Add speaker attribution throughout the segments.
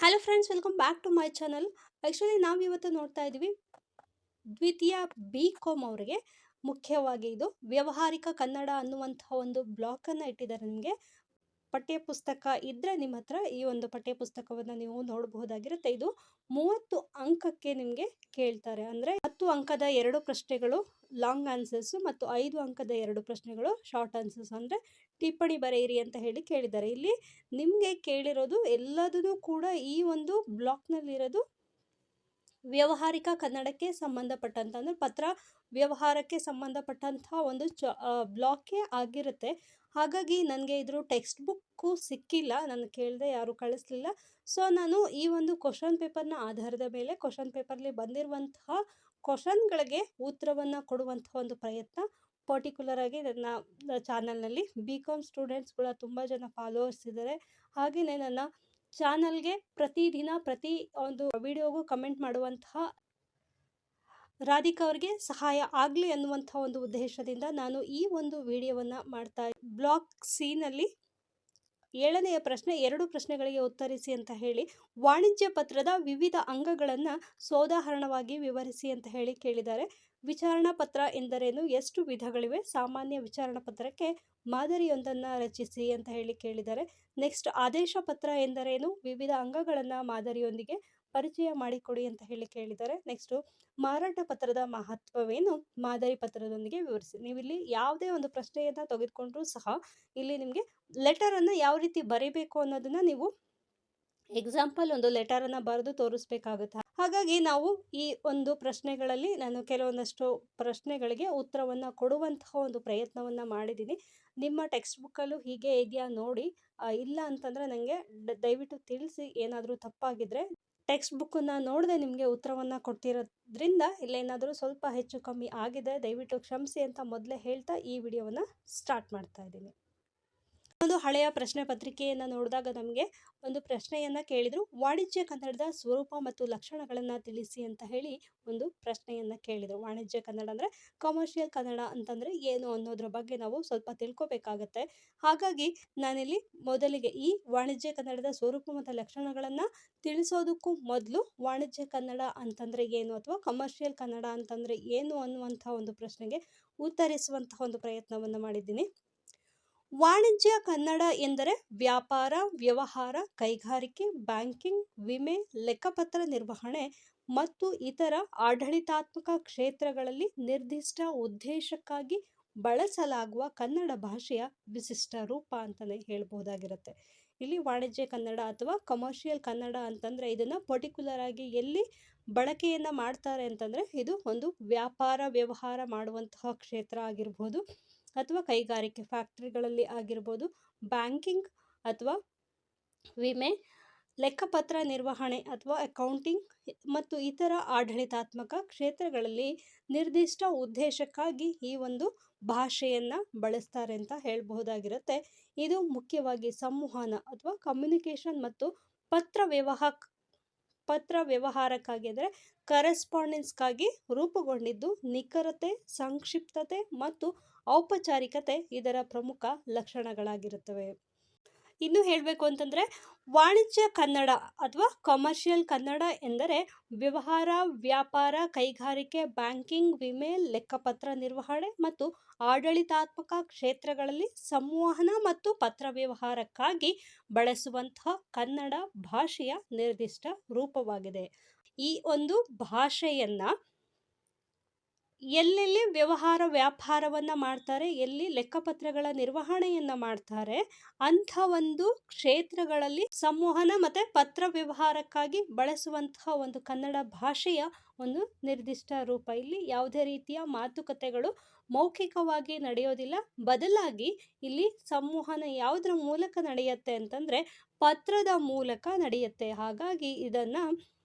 Speaker 1: Hello friends, welcome back to my channel. Actually ನಾವಿವತ್ತು ನೋಡ್ತಾ ಇದ್ದೀವಿ ದ್ವಿತೀಯ BCom ಅವರಿಗೆ ಮುಖ್ಯವಾಗಿ ಇದು ವ್ಯಾವಹಾರಿಕ ಕನ್ನಡ ಅನ್ನುವಂತಹ ಒಂದು ಬ್ಲಾಕನ್ನು ಇಟ್ಟಿದ್ದಾರೆ. ನಿಮಗೆ ಪಠ್ಯ ಪುಸ್ತಕ ಇದ್ದರೆ ನಿಮ್ಮ ಹತ್ರ ಈ ಒಂದು ಪಠ್ಯ ಪುಸ್ತಕವನ್ನು ನೀವು ನೋಡಬಹುದಾಗಿರುತ್ತೆ. ಇದು 30 ಅಂಕಕ್ಕೆ ನಿಮಗೆ ಕೇಳ್ತಾರೆ. ಅಂದರೆ 10 ಅಂಕದ 2 ಪ್ರಶ್ನೆಗಳು ಲಾಂಗ್ ಆನ್ಸರ್ಸ್ ಮತ್ತು 5 ಅಂಕದ 2 ಪ್ರಶ್ನೆಗಳು ಶಾರ್ಟ್ ಆನ್ಸರ್ಸ್, ಅಂದರೆ ಟಿಪ್ಪಣಿ ಬರೆಯಿರಿ ಅಂತ ಹೇಳಿ ಕೇಳಿದ್ದಾರೆ. ಇಲ್ಲಿ ನಿಮಗೆ ಕೇಳಿರೋದು ಎಲ್ಲದೂ ಕೂಡ ಈ ಒಂದು ಬ್ಲಾಕ್ನಲ್ಲಿರೋದು ವ್ಯಾವಹಾರಿಕ ಕನ್ನಡಕ್ಕೆ ಸಂಬಂಧಪಟ್ಟಂಥ, ಅಂದರೆ ಪತ್ರ ವ್ಯವಹಾರಕ್ಕೆ ಸಂಬಂಧಪಟ್ಟಂತಹ ಒಂದು ಬ್ಲಾಕೇ ಆಗಿರುತ್ತೆ. ಹಾಗಾಗಿ ನನಗೆ ಇದ್ರ ಟೆಕ್ಸ್ಟ್ ಬುಕ್ಕು ಸಿಕ್ಕಿಲ್ಲ, ನಾನು ಕೇಳಿದೆ, ಯಾರೂ ಕಳಿಸ್ಲಿಲ್ಲ. ಸೊ ನಾನು ಈ ಒಂದು ಕ್ವಶನ್ ಪೇಪರ್ನ ಆಧಾರದ ಮೇಲೆ ಕ್ವಶನ್ ಪೇಪರ್ಲಿ ಬಂದಿರುವಂತಹ ಕ್ವಶನ್ಗಳಿಗೆ ಉತ್ತರವನ್ನು ಕೊಡುವಂತಹ ಒಂದು ಪ್ರಯತ್ನ ಪರ್ಟಿಕ್ಯುಲರ್ ಆಗಿ ನನ್ನ ಚಾನಲ್ನಲ್ಲಿ BCom ಸ್ಟೂಡೆಂಟ್ಸ್ಗಳ ತುಂಬ ಜನ ಫಾಲೋವರ್ಸ್ ಇದ್ದಾರೆ. ಹಾಗೆಯೇ ನನ್ನ ಚಾನಲ್ಗೆ ಪ್ರತಿದಿನ ಪ್ರತಿ ಒಂದು ವಿಡಿಯೋಗೂ ಕಮೆಂಟ್ ಮಾಡುವಂತಹ ರಾಧಿಕಾ ಅವರಿಗೆ ಸಹಾಯ ಆಗಲಿ ಅನ್ನುವಂಥ ಒಂದು ಉದ್ದೇಶದಿಂದ ನಾನು ಈ ಒಂದು ವಿಡಿಯೋವನ್ನು ಮಾಡ್ತಾ ಬ್ಲಾಕ್ ಸಿನಲ್ಲಿ 7ನೆಯ ಪ್ರಶ್ನೆ 2 ಪ್ರಶ್ನೆಗಳಿಗೆ ಉತ್ತರಿಸಿ ಅಂತ ಹೇಳಿ ವಾಣಿಜ್ಯ ಪತ್ರದ ವಿವಿಧ ಅಂಗಗಳನ್ನು ಸೋದಾಹರಣವಾಗಿ ವಿವರಿಸಿ ಅಂತ ಹೇಳಿ ಕೇಳಿದ್ದಾರೆ. ವಿಚಾರಣಾ ಪತ್ರ ಎಂದರೇನು, ಎಷ್ಟು ವಿಧಗಳಿವೆ, ಸಾಮಾನ್ಯ ವಿಚಾರಣಾ ಪತ್ರಕ್ಕೆ ಮಾದರಿಯೊಂದನ್ನು ರಚಿಸಿ ಅಂತ ಹೇಳಿ ಕೇಳಿದ್ದಾರೆ. ನೆಕ್ಸ್ಟ್ ಆದೇಶ ಪತ್ರ ಎಂದರೇನು, ವಿವಿಧ ಅಂಗಗಳನ್ನು ಮಾದರಿಯೊಂದಿಗೆ ಪರಿಚಯ ಮಾಡಿಕೊಡಿ ಅಂತ ಹೇಳಿ ಕೇಳಿದ್ದಾರೆ. ನೆಕ್ಸ್ಟು ಮಾರಾಟ ಪತ್ರದ ಮಹತ್ವವೇನು, ಮಾದರಿ ಪತ್ರದೊಂದಿಗೆ ವಿವರಿಸಿ. ನೀವಿಲ್ಲಿ ಯಾವುದೇ ಒಂದು ಪ್ರಶ್ನೆಯನ್ನು ತೆಗೆದುಕೊಂಡ್ರೂ ಸಹ ಇಲ್ಲಿ ನಿಮಗೆ ಲೆಟರನ್ನು ಯಾವ ರೀತಿ ಬರೀಬೇಕು ಅನ್ನೋದನ್ನು ನೀವು ಎಕ್ಸಾಂಪಲ್ ಒಂದು ಲೆಟರನ್ನು ಬರೆದು ತೋರಿಸ್ಬೇಕಾಗುತ್ತೆ. ಹಾಗಾಗಿ ನಾವು ಈ ಒಂದು ಪ್ರಶ್ನೆಗಳಲ್ಲಿ ನಾನು ಕೆಲವೊಂದಷ್ಟು ಪ್ರಶ್ನೆಗಳಿಗೆ ಉತ್ತರವನ್ನು ಕೊಡುವಂತಹ ಒಂದು ಪ್ರಯತ್ನವನ್ನು ಮಾಡಿದ್ದೀನಿ. ನಿಮ್ಮ ಟೆಕ್ಸ್ಟ್ ಬುಕ್ಕಲ್ಲೂ ಹೀಗೆ ಇದೆಯಾ ನೋಡಿ, ಇಲ್ಲ ಅಂತಂದರೆ ನನಗೆ ದಯವಿಟ್ಟು ತಿಳಿಸಿ. ಏನಾದರೂ ತಪ್ಪಾಗಿದ್ದರೆ ಟೆಕ್ಸ್ಟ್ ಬುಕ್ಕನ್ನು ನೋಡದೆ ನಿಮಗೆ ಉತ್ತರವನ್ನು ಕೊಡ್ತಿರೋದ್ರಿಂದ ಇಲ್ಲೇನಾದರೂ ಸ್ವಲ್ಪ ಹೆಚ್ಚು ಕಮ್ಮಿ ಆಗಿದೆ, ದಯವಿಟ್ಟು ಕ್ಷಮಿಸಿ ಅಂತ ಮೊದಲೇ ಹೇಳ್ತಾ ಈ ವಿಡಿಯೋವನ್ನು ಸ್ಟಾರ್ಟ್ ಮಾಡ್ತಾ ಇದ್ದೀನಿ. ಒಂದು ಹಳೆಯ ಪ್ರಶ್ನೆ ಪತ್ರಿಕೆಯನ್ನು ನೋಡಿದಾಗ ನಮಗೆ ಒಂದು ಪ್ರಶ್ನೆಯನ್ನು ಕೇಳಿದರು, ವಾಣಿಜ್ಯ ಕನ್ನಡದ ಸ್ವರೂಪ ಮತ್ತು ಲಕ್ಷಣಗಳನ್ನು ತಿಳಿಸಿ ಅಂತ ಹೇಳಿ ಒಂದು ಪ್ರಶ್ನೆಯನ್ನು ಕೇಳಿದರು. ವಾಣಿಜ್ಯ ಕನ್ನಡ ಅಂದರೆ ಕಮರ್ಷಿಯಲ್ ಕನ್ನಡ ಅಂತಂದರೆ ಏನು ಅನ್ನೋದ್ರ ಬಗ್ಗೆ ನಾವು ಸ್ವಲ್ಪ ತಿಳ್ಕೊಬೇಕಾಗತ್ತೆ. ಹಾಗಾಗಿ ನಾನಿಲ್ಲಿ ಮೊದಲಿಗೆ ಈ ವಾಣಿಜ್ಯ ಕನ್ನಡದ ಸ್ವರೂಪ ಮತ್ತು ಲಕ್ಷಣಗಳನ್ನು ತಿಳಿಸೋದಕ್ಕೂ ಮೊದಲು ವಾಣಿಜ್ಯ ಕನ್ನಡ ಅಂತಂದರೆ ಏನು ಅಥವಾ ಕಮರ್ಷಿಯಲ್ ಕನ್ನಡ ಅಂತಂದರೆ ಏನು ಅನ್ನುವಂಥ ಒಂದು ಪ್ರಶ್ನೆಗೆ ಉತ್ತರಿಸುವಂತಹ ಒಂದು ಪ್ರಯತ್ನವನ್ನು ಮಾಡಿದ್ದೀನಿ. ವಾಣಿಜ್ಯ ಕನ್ನಡ ಎಂದರೆ ವ್ಯಾಪಾರ, ವ್ಯವಹಾರ, ಕೈಗಾರಿಕೆ, ಬ್ಯಾಂಕಿಂಗ್, ವಿಮೆ, ಲೆಕ್ಕಪತ್ರ ನಿರ್ವಹಣೆ ಮತ್ತು ಇತರ ಆಡಳಿತಾತ್ಮಕ ಕ್ಷೇತ್ರಗಳಲ್ಲಿ ನಿರ್ದಿಷ್ಟ ಉದ್ದೇಶಕ್ಕಾಗಿ ಬಳಸಲಾಗುವ ಕನ್ನಡ ಭಾಷೆಯ ವಿಶಿಷ್ಟ ರೂಪ ಅಂತಲೇ ಹೇಳ್ಬೋದಾಗಿರುತ್ತೆ. ಇಲ್ಲಿ ವಾಣಿಜ್ಯ ಕನ್ನಡ ಅಥವಾ ಕಮರ್ಷಿಯಲ್ ಕನ್ನಡ ಅಂತಂದರೆ ಇದನ್ನು ಪರ್ಟಿಕ್ಯುಲರ್ ಆಗಿ ಎಲ್ಲಿ ಬಳಕೆಯನ್ನು ಮಾಡ್ತಾರೆ ಅಂತಂದರೆ ಇದು ಒಂದು ವ್ಯಾಪಾರ ವ್ಯವಹಾರ ಮಾಡುವಂತಹ ಕ್ಷೇತ್ರ ಆಗಿರ್ಬೋದು, ಅಥವಾ ಕೈಗಾರಿಕೆ ಫ್ಯಾಕ್ಟ್ರಿಗಳಲ್ಲಿ ಆಗಿರ್ಬೋದು, ಬ್ಯಾಂಕಿಂಗ್ ಅಥವಾ ವಿಮೆ, ಲೆಕ್ಕಪತ್ರ ನಿರ್ವಹಣೆ ಅಥವಾ ಅಕೌಂಟಿಂಗ್ ಮತ್ತು ಇತರ ಆಡಳಿತಾತ್ಮಕ ಕ್ಷೇತ್ರಗಳಲ್ಲಿ ನಿರ್ದಿಷ್ಟ ಉದ್ದೇಶಕ್ಕಾಗಿ ಈ ಒಂದು ಭಾಷೆಯನ್ನು ಬಳಸ್ತಾರೆ ಅಂತ ಹೇಳಬಹುದಾಗಿರುತ್ತೆ. ಇದು ಮುಖ್ಯವಾಗಿ ಸಂವಹನ ಅಥವಾ ಕಮ್ಯುನಿಕೇಷನ್ ಮತ್ತು ಪತ್ರ ವ್ಯವಹಾರಕ್ಕಾಗಿ ಅಂದರೆ ಕರೆಸ್ಪಾಂಡೆನ್ಸ್ಗಾಗಿ ರೂಪುಗೊಂಡಿದ್ದು, ನಿಖರತೆ, ಸಂಕ್ಷಿಪ್ತತೆ ಮತ್ತು ಔಪಚಾರಿಕತೆ ಇದರ ಪ್ರಮುಖ ಲಕ್ಷಣಗಳಾಗಿರುತ್ತವೆ. ಇನ್ನು ಹೇಳಬೇಕು ಅಂತಂದರೆ ವಾಣಿಜ್ಯ ಕನ್ನಡ ಅಥವಾ ಕಮರ್ಷಿಯಲ್ ಕನ್ನಡ ಎಂದರೆ ವ್ಯವಹಾರ, ವ್ಯಾಪಾರ, ಕೈಗಾರಿಕೆ, ಬ್ಯಾಂಕಿಂಗ್, ವಿಮೆ, ಲೆಕ್ಕಪತ್ರ ನಿರ್ವಹಣೆ ಮತ್ತು ಆಡಳಿತಾತ್ಮಕ ಕ್ಷೇತ್ರಗಳಲ್ಲಿ ಸಂವಹನ ಮತ್ತು ಪತ್ರ ವ್ಯವಹಾರಕ್ಕಾಗಿ ಬಳಸುವಂತಹ ಕನ್ನಡ ಭಾಷೆಯ ನಿರ್ದಿಷ್ಟ ರೂಪವಾಗಿದೆ. ಈ ಒಂದು ಭಾಷೆಯನ್ನು ಎಲ್ಲೆಲ್ಲಿ ವ್ಯಾಪಾರವನ್ನು ಮಾಡ್ತಾರೆ, ಎಲ್ಲಿ ಲೆಕ್ಕಪತ್ರಗಳ ನಿರ್ವಹಣೆಯನ್ನು ಮಾಡ್ತಾರೆ ಅಂಥ ಒಂದು ಕ್ಷೇತ್ರಗಳಲ್ಲಿ ಸಂವಹನ ಮತ್ತು ಪತ್ರ ವ್ಯವಹಾರಕ್ಕಾಗಿ ಬಳಸುವಂತಹ ಒಂದು ಕನ್ನಡ ಭಾಷೆಯ ಒಂದು ನಿರ್ದಿಷ್ಟ ರೂಪ. ಇಲ್ಲಿ ಯಾವುದೇ ರೀತಿಯ ಮಾತುಕತೆಗಳು ಮೌಖಿಕವಾಗಿ ನಡೆಯೋದಿಲ್ಲ, ಬದಲಾಗಿ ಇಲ್ಲಿ ಸಂವಹನ ಯಾವುದರ ಮೂಲಕ ನಡೆಯುತ್ತೆ ಅಂತಂದರೆ ಪತ್ರದ ಮೂಲಕ ನಡೆಯುತ್ತೆ. ಹಾಗಾಗಿ ಇದನ್ನು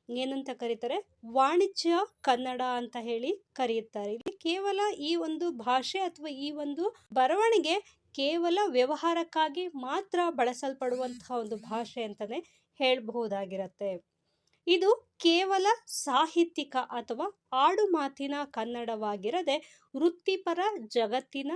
Speaker 1: ಏನಂತ ಕರೀತಾರೆ, ವಾಣಿಜ್ಯ ಕನ್ನಡ ಅಂತ ಹೇಳಿ ಕರೆಯುತ್ತಾರೆ. ಇಲ್ಲಿ ಕೇವಲ ಈ ಒಂದು ಭಾಷೆ ಅಥವಾ ಈ ಒಂದು ಬರವಣಿಗೆ ಕೇವಲ ವ್ಯವಹಾರಕ್ಕಾಗಿ ಮಾತ್ರ ಬಳಸಲ್ಪಡುವಂತಹ ಒಂದು ಭಾಷೆ ಅಂತಲೇ ಹೇಳಬಹುದಾಗಿರುತ್ತೆ. ಇದು ಕೇವಲ ಸಾಹಿತ್ಯಿಕ ಅಥವಾ ಆಡು ಮಾತಿನ ಕನ್ನಡವಾಗಿರದೆ ವೃತ್ತಿಪರ ಜಗತ್ತಿನ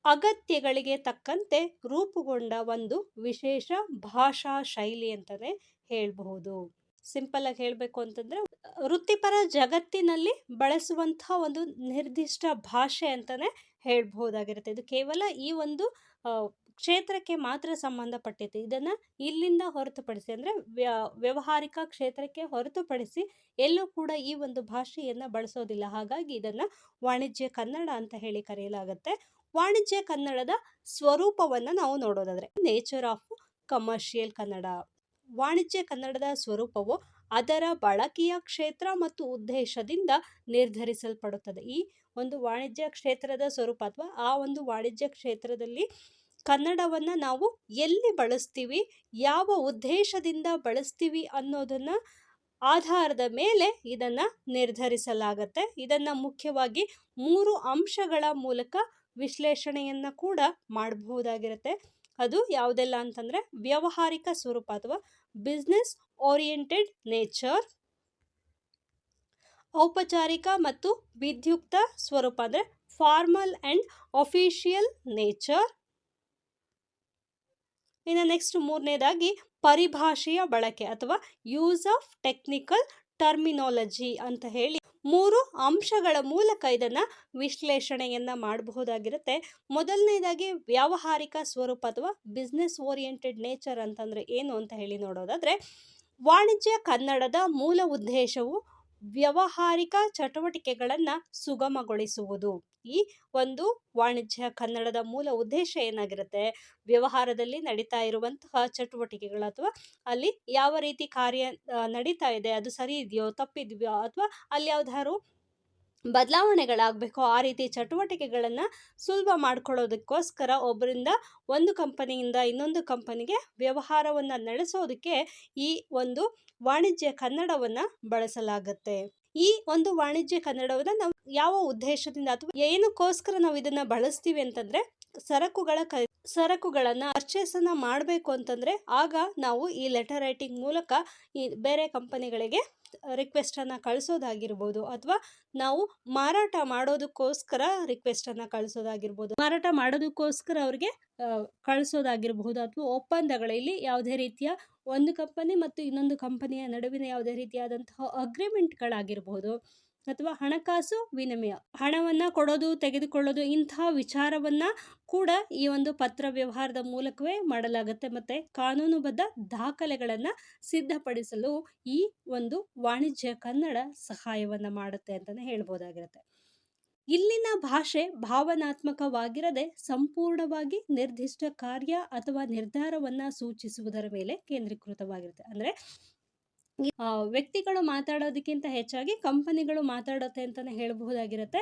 Speaker 1: ಅಗತ್ಯಗಳಿಗೆ ತಕ್ಕಂತೆ ರೂಪುಗೊಂಡ ಒಂದು ವಿಶೇಷ ಭಾಷಾ ಶೈಲಿ ಅಂತಾನೆ ಹೇಳ್ಬಹುದು. ಸಿಂಪಲ್ ಆಗಿ ಹೇಳಬೇಕು ಅಂತಂದ್ರೆ ವೃತ್ತಿಪರ ಜಗತ್ತಿನಲ್ಲಿ ಬಳಸುವಂತಹ ಒಂದು ನಿರ್ದಿಷ್ಟ ಭಾಷೆ ಅಂತಾನೆ ಹೇಳ್ಬಹುದಾಗಿರುತ್ತೆ. ಇದು ಕೇವಲ ಈ ಒಂದು ಕ್ಷೇತ್ರಕ್ಕೆ ಮಾತ್ರ ಸಂಬಂಧಪಟ್ಟಿದೆ. ಇದನ್ನ ಇಲ್ಲಿಂದ ಹೊರತುಪಡಿಸಿ ಅಂದ್ರೆ ವ್ಯಾವಹಾರಿಕ ಕ್ಷೇತ್ರಕ್ಕೆ ಹೊರತುಪಡಿಸಿ ಎಲ್ಲೂ ಕೂಡ ಈ ಒಂದು ಭಾಷೆಯನ್ನ ಬಳಸೋದಿಲ್ಲ. ಹಾಗಾಗಿ ಇದನ್ನ ವಾಣಿಜ್ಯ ಕನ್ನಡ ಅಂತ ಹೇಳಿ ಕರೆಯಲಾಗುತ್ತೆ. ವಾಣಿಜ್ಯ ಕನ್ನಡದ ಸ್ವರೂಪವನ್ನ ನಾವು ನೋಡೋದಾದ್ರೆ ನೇಚರ್ ಆಫ್ ಕಮರ್ಷಿಯಲ್ ಕನ್ನಡ. ವಾಣಿಜ್ಯ ಕನ್ನಡದ ಸ್ವರೂಪವು ಅದರ ಬಳಕೆಯ ಕ್ಷೇತ್ರ ಮತ್ತು ಉದ್ದೇಶದಿಂದ ನಿರ್ಧರಿಸಲ್ಪಡುತ್ತದೆ. ಈ ಒಂದು ವಾಣಿಜ್ಯ ಕ್ಷೇತ್ರದ ಸ್ವರೂಪ ಅಥವಾ ಆ ಒಂದು ವಾಣಿಜ್ಯ ಕ್ಷೇತ್ರದಲ್ಲಿ ಕನ್ನಡವನ್ನ ನಾವು ಎಲ್ಲಿ ಬಳಸ್ತೀವಿ, ಯಾವ ಉದ್ದೇಶದಿಂದ ಬಳಸ್ತೀವಿ ಅನ್ನೋದನ್ನ ಆಧಾರದ ಮೇಲೆ ಇದನ್ನ ನಿರ್ಧರಿಸಲಾಗತ್ತೆ. ಇದನ್ನ ಮುಖ್ಯವಾಗಿ 3 ಅಂಶಗಳ ಮೂಲಕ ವಿಶ್ಲೇಷಣೆಯನ್ನ ಕೂಡ ಮಾಡಬಹುದಾಗಿರುತ್ತೆ. ಅದು ಯಾವುದೆಲ್ಲ ಅಂತಂದ್ರೆ ವ್ಯಾವಹಾರಿಕ ಸ್ವರೂಪ ಅಥವಾ ಬಿಸ್ನೆಸ್ ಓರಿಯೆಂಟೆಡ್ ನೇಚರ್, ಔಪಚಾರಿಕ ಮತ್ತು ವಿಧ್ಯುಕ್ತ ಸ್ವರೂಪ ಅಂದ್ರೆ ಫಾರ್ಮಲ್ ಅಂಡ್ ಅಫಿಷಿಯಲ್ ನೇಚರ್. ಇನ್ನು ನೆಕ್ಸ್ಟ್ 3ನೇದಾಗಿ ಪರಿಭಾಷೆಯ ಬಳಕೆ ಅಥವಾ ಯೂಸ್ ಆಫ್ ಟೆಕ್ನಿಕಲ್ ಟರ್ಮಿನಾಲಜಿ ಅಂತ ಹೇಳಿ 3 ಅಂಶಗಳ ಮೂಲಕ ಇದನ್ನ ವಿಶ್ಲೇಷಣೆಯನ್ನ ಮಾಡಬಹುದಾಗಿರುತ್ತೆ. ಮೊದಲನೇದಾಗಿ ವ್ಯಾವಹಾರಿಕ ಸ್ವರೂಪ ಅಥವಾ ಬಿಸ್ನೆಸ್ ಓರಿಯೆಂಟೆಡ್ ನೇಚರ್ ಅಂತಂದ್ರೆ ಏನು ಅಂತ ಹೇಳಿ ನೋಡೋದಾದ್ರೆ ವಾಣಿಜ್ಯ ಕನ್ನಡದ ಮೂಲ ಉದ್ದೇಶವು ವ್ಯಾವಹಾರಿಕ ಚಟುವಟಿಕೆಗಳನ್ನ ಸುಗಮಗೊಳಿಸುವುದು. ಈ ಒಂದು ವಾಣಿಜ್ಯ ಕನ್ನಡದ ಮೂಲ ಉದ್ದೇಶ ಏನಾಗಿರುತ್ತೆ, ವ್ಯವಹಾರದಲ್ಲಿ ನಡೀತಾ ಇರುವಂತಹ ಚಟುವಟಿಕೆಗಳು ಅಥವಾ ಅಲ್ಲಿ ಯಾವ ರೀತಿ ಕಾರ್ಯ ನಡೀತಾ ಇದೆ, ಅದು ಸರಿ ಇದೆಯೋ ತಪ್ಪಿದೆಯೋ ಅಥವಾ ಅಲ್ಲಿ ಯಾವ್ದಾದ್ರು ಬದಲಾವಣೆಗಳಾಗಬೇಕು, ಆ ರೀತಿ ಚಟುವಟಿಕೆಗಳನ್ನು ಸುಲಭ ಮಾಡ್ಕೊಳ್ಳೋದಕ್ಕೋಸ್ಕರ ಒಬ್ಬರಿಂದ ಒಂದು ಕಂಪನಿಯಿಂದ ಇನ್ನೊಂದು ಕಂಪನಿಗೆ ವ್ಯವಹಾರವನ್ನು ನಡೆಸೋದಕ್ಕೆ ಈ ಒಂದು ವಾಣಿಜ್ಯ ಕನ್ನಡವನ್ನು ಬಳಸಲಾಗುತ್ತೆ. ಈ ಒಂದು ವಾಣಿಜ್ಯ ಕನ್ನಡವನ್ನು ನಾವು ಯಾವ ಉದ್ದೇಶದಿಂದ ಅಥವಾ ಏನಕ್ಕೋಸ್ಕರ ನಾವು ಇದನ್ನ ಬಳಸ್ತೀವಿ ಅಂತಂದ್ರೆ ಸರಕುಗಳನ್ನ ಪರ್ಚೇಸ್ ಅನ್ನ ಮಾಡಬೇಕು ಅಂತಂದ್ರೆ ಆಗ ನಾವು ಈ ಲೆಟರ್ ರೈಟಿಂಗ್ ಮೂಲಕ ಈ ಬೇರೆ ಕಂಪನಿಗಳಿಗೆ ರಿಕ್ವೆಸ್ಟ್ ಅನ್ನ ಕಳಿಸೋದಾಗಿರ್ಬೋದು ಅಥವಾ ನಾವು ಮಾರಾಟ ಮಾಡೋದಕ್ಕೋಸ್ಕರ ರಿಕ್ವೆಸ್ಟ್ ಅನ್ನ ಕಳಿಸೋದಾಗಿರ್ಬೋದು, ಮಾರಾಟ ಮಾಡೋದಕ್ಕೋಸ್ಕರ ಅವ್ರಿಗೆ ಕಳಿಸೋದಾಗಿರ್ಬಹುದು ಅಥವಾ ಒಪ್ಪಂದಗಳಲ್ಲಿ ಯಾವುದೇ ರೀತಿಯ ಒಂದು ಕಂಪನಿ ಮತ್ತು ಇನ್ನೊಂದು ಕಂಪನಿಯ ನಡುವಿನ ಯಾವುದೇ ರೀತಿಯಾದಂತಹ ಅಗ್ರಿಮೆಂಟ್ಗಳಾಗಿರ್ಬಹುದು ಅಥವಾ ಹಣಕಾಸು ವಿನಿಮಯ, ಹಣವನ್ನ ಕೊಡೋದು ತೆಗೆದುಕೊಳ್ಳೋದು ಇಂತಹ ವಿಚಾರವನ್ನ ಕೂಡ ಈ ಒಂದು ಪತ್ರ ವ್ಯವಹಾರದ ಮೂಲಕವೇ ಮಾಡಲಾಗುತ್ತೆ. ಮತ್ತೆ ಕಾನೂನುಬದ್ಧ ದಾಖಲೆಗಳನ್ನ ಸಿದ್ಧಪಡಿಸಲು ಈ ಒಂದು ವಾಣಿಜ್ಯ ಕನ್ನಡ ಸಹಾಯವನ್ನ ಮಾಡುತ್ತೆ ಅಂತಾನೆ ಹೇಳ್ಬೋದಾಗಿರುತ್ತೆ. ಇಲ್ಲಿನ ಭಾಷೆ ಭಾವನಾತ್ಮಕವಾಗಿರದೆ ಸಂಪೂರ್ಣವಾಗಿ ನಿರ್ದಿಷ್ಟ ಕಾರ್ಯ ಅಥವಾ ನಿರ್ಧಾರವನ್ನ ಸೂಚಿಸುವುದರ ಮೇಲೆ ಕೇಂದ್ರೀಕೃತವಾಗಿರುತ್ತೆ. ಅಂದ್ರೆ ವ್ಯಕ್ತಿಗಳು ಮಾತಾಡೋದಕ್ಕಿಂತ ಹೆಚ್ಚಾಗಿ ಕಂಪನಿಗಳು ಮಾತಾಡುತ್ತೆ ಅಂತಾನೆ ಹೇಳಬಹುದಾಗಿರುತ್ತೆ.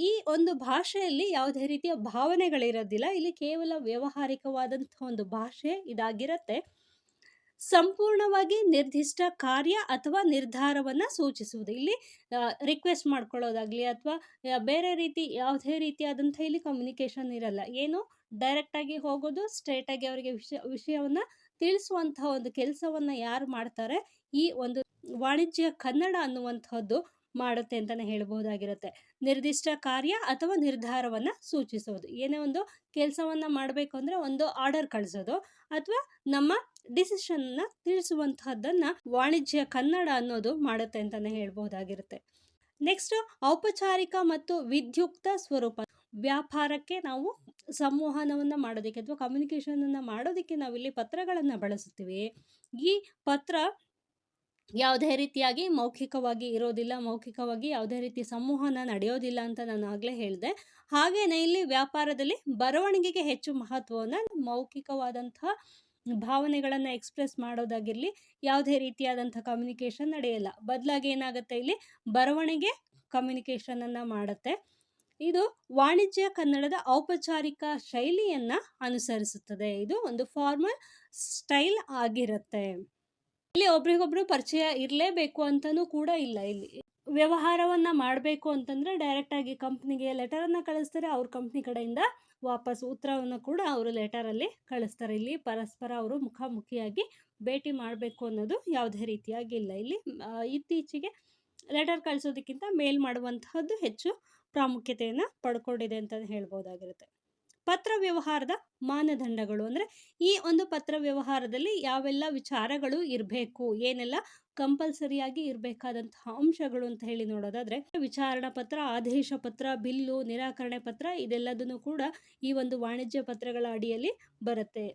Speaker 1: ಈ ಒಂದು ಭಾಷೆಯಲ್ಲಿ ಯಾವುದೇ ರೀತಿಯ ಭಾವನೆಗಳಿರೋದಿಲ್ಲ. ಇಲ್ಲಿ ಕೇವಲ ವ್ಯಾವಹಾರಿಕವಾದಂತಹ ಒಂದು ಭಾಷೆ ಇದಾಗಿರುತ್ತೆ. ಸಂಪೂರ್ಣವಾಗಿ ನಿರ್ದಿಷ್ಟ ಕಾರ್ಯ ಅಥವಾ ನಿರ್ಧಾರವನ್ನ ಸೂಚಿಸುವುದು. ಇಲ್ಲಿ ರಿಕ್ವೆಸ್ಟ್ ಮಾಡ್ಕೊಳ್ಳೋದಾಗ್ಲಿ ಅಥವಾ ಬೇರೆ ರೀತಿ ಯಾವುದೇ ರೀತಿಯಾದಂಥ ಇಲ್ಲಿ ಕಮ್ಯುನಿಕೇಶನ್ ಇರಲ್ಲ. ಏನು ಡೈರೆಕ್ಟ್ ಆಗಿ ಹೋಗೋದು, ಸ್ಟ್ರೇಟ್ ಆಗಿ ಅವರಿಗೆ ವಿಷಯವನ್ನ ತಿಳಿಸುವಂತಹ ಒಂದು ಕೆಲಸವನ್ನ ಯಾರು ಮಾಡ್ತಾರೆ, ಈ ಒಂದು ವಾಣಿಜ್ಯ ಕನ್ನಡ ಅನ್ನುವಂಥದ್ದು ಮಾಡುತ್ತೆ ಅಂತಾನೆ ಹೇಳಬಹುದಾಗಿರುತ್ತೆ. ನಿರ್ದಿಷ್ಟ ಕಾರ್ಯ ಅಥವಾ ನಿರ್ಧಾರವನ್ನ ಸೂಚಿಸೋದು. ಏನೇ ಒಂದು ಕೆಲಸವನ್ನ ಮಾಡಬೇಕು ಅಂದ್ರೆ ಒಂದು ಆರ್ಡರ್ ಕಳಿಸೋದು ಅಥವಾ ನಮ್ಮ ಡಿಸಿಷನ್ ನ ತಿಳಿಸುವಂತಹದ್ದನ್ನ ವಾಣಿಜ್ಯ ಕನ್ನಡ ಅನ್ನೋದು ಮಾಡುತ್ತೆ ಅಂತಾನೆ ಹೇಳ್ಬಹುದಾಗಿರುತ್ತೆ. ನೆಕ್ಸ್ಟ್ ಔಪಚಾರಿಕ ಮತ್ತು ವಿಧ್ಯುಕ್ತ ಸ್ವರೂಪ. ವ್ಯಾಪಾರಕ್ಕೆ ನಾವು ಸಂವಹನವನ್ನ ಮಾಡೋದಕ್ಕೆ ಅಥವಾ ಕಮ್ಯುನಿಕೇಶನ್ ಅನ್ನ ಮಾಡೋದಕ್ಕೆ ನಾವಿಲ್ಲಿ ಪತ್ರಗಳನ್ನ ಬಳಸುತ್ತೀವಿ. ಈ ಪತ್ರ ಯಾವುದೇ ರೀತಿಯಾಗಿ ಮೌಖಿಕವಾಗಿ ಇರೋದಿಲ್ಲ, ಮೌಖಿಕವಾಗಿ ಯಾವುದೇ ರೀತಿ ಸಂವಹನ ನಡೆಯೋದಿಲ್ಲ ಅಂತ ನಾನು ಆಗ್ಲೇ ಹೇಳಿದೆ. ಹಾಗೇನೆ ಇಲ್ಲಿ ವ್ಯಾಪಾರದಲ್ಲಿ ಬರವಣಿಗೆಗೆ ಹೆಚ್ಚು ಮಹತ್ವವನ್ನ, ಮೌಖಿಕವಾದಂತಹ ಭಾವನೆಗಳನ್ನ ಎಕ್ಸ್ಪ್ರೆಸ್ ಮಾಡೋದಾಗಿರ್ಲಿ ಯಾವುದೇ ರೀತಿಯಾದಂತಹ ಕಮ್ಯುನಿಕೇಶನ್ ನಡೆಯಲ್ಲ. ಬದಲಾಗಿ ಏನಾಗುತ್ತೆ, ಇಲ್ಲಿ ಬರವಣಿಗೆ ಕಮ್ಯುನಿಕೇಶನ್ ಅನ್ನ ಮಾಡುತ್ತೆ. ಇದು ವಾಣಿಜ್ಯ ಕನ್ನಡದ ಔಪಚಾರಿಕ ಶೈಲಿಯನ್ನ ಅನುಸರಿಸುತ್ತದೆ. ಇದು ಒಂದು ಫಾರ್ಮಲ್ ಸ್ಟೈಲ್ ಆಗಿರುತ್ತೆ. ಇಲ್ಲಿ ಒಬ್ರಿಗೊಬ್ರು ಪರಿಚಯ ಇರಲೇಬೇಕು ಅಂತಾನೂ ಕೂಡ ಇಲ್ಲ. ಇಲ್ಲಿ ವ್ಯವಹಾರವನ್ನ ಮಾಡಬೇಕು ಅಂತಂದ್ರೆ ಡೈರೆಕ್ಟ್ ಆಗಿ ಕಂಪ್ನಿಗೆ ಲೆಟರ್ ಅನ್ನ ಕಳಿಸ್ತಾರೆ. ಅವ್ರ ಕಂಪ್ನಿ ಕಡೆಯಿಂದ ವಾಪಸ್ ಉತ್ತರವನ್ನು ಕೂಡ ಅವರು ಲೆಟರ್ ಅಲ್ಲಿ ಕಳಿಸ್ತಾರೆ. ಇಲ್ಲಿ ಪರಸ್ಪರ ಅವರು ಮುಖಾಮುಖಿಯಾಗಿ ಭೇಟಿ ಮಾಡಬೇಕು ಅನ್ನೋದು ಯಾವುದೇ ರೀತಿಯಾಗಿ ಇಲ್ಲ. ಇಲ್ಲಿ ಇತ್ತೀಚೆಗೆ ಲೆಟರ್ ಕಳಿಸೋದಕ್ಕಿಂತ ಮೇಲ್ ಮಾಡುವಂತಹದ್ದು ಹೆಚ್ಚು ಪ್ರಾಮುಖ್ಯತೆಯನ್ನ ಪಡ್ಕೊಂಡಿದೆ ಅಂತ ಹೇಳ್ಬೋದಾಗಿರುತ್ತೆ. ಪತ್ರ ವ್ಯವಹಾರದ ಮಾನದಂಡಗಳು ಅಂದರೆ ಈ ಒಂದು ಪತ್ರ ವ್ಯವಹಾರದಲ್ಲಿ ಯಾವೆಲ್ಲ ವಿಚಾರಗಳು ಇರಬೇಕು, ಏನೆಲ್ಲ ಕಂಪಲ್ಸರಿಯಾಗಿ ಇರಬೇಕಾದಂತಹ ಅಂಶಗಳು ಅಂತ ಹೇಳಿ ನೋಡೋದಾದ್ರೆ, ವಿಚಾರಣಾ ಪತ್ರ, ಆದೇಶ ಪತ್ರ, ಬಿಲ್ಲು, ನಿರಾಕರಣೆ ಪತ್ರ ಇದೆಲ್ಲದನ್ನು ಕೂಡ ಈ ಒಂದು ವಾಣಿಜ್ಯ ಪತ್ರಗಳ ಅಡಿಯಲ್ಲಿ ಬರುತ್ತೆ.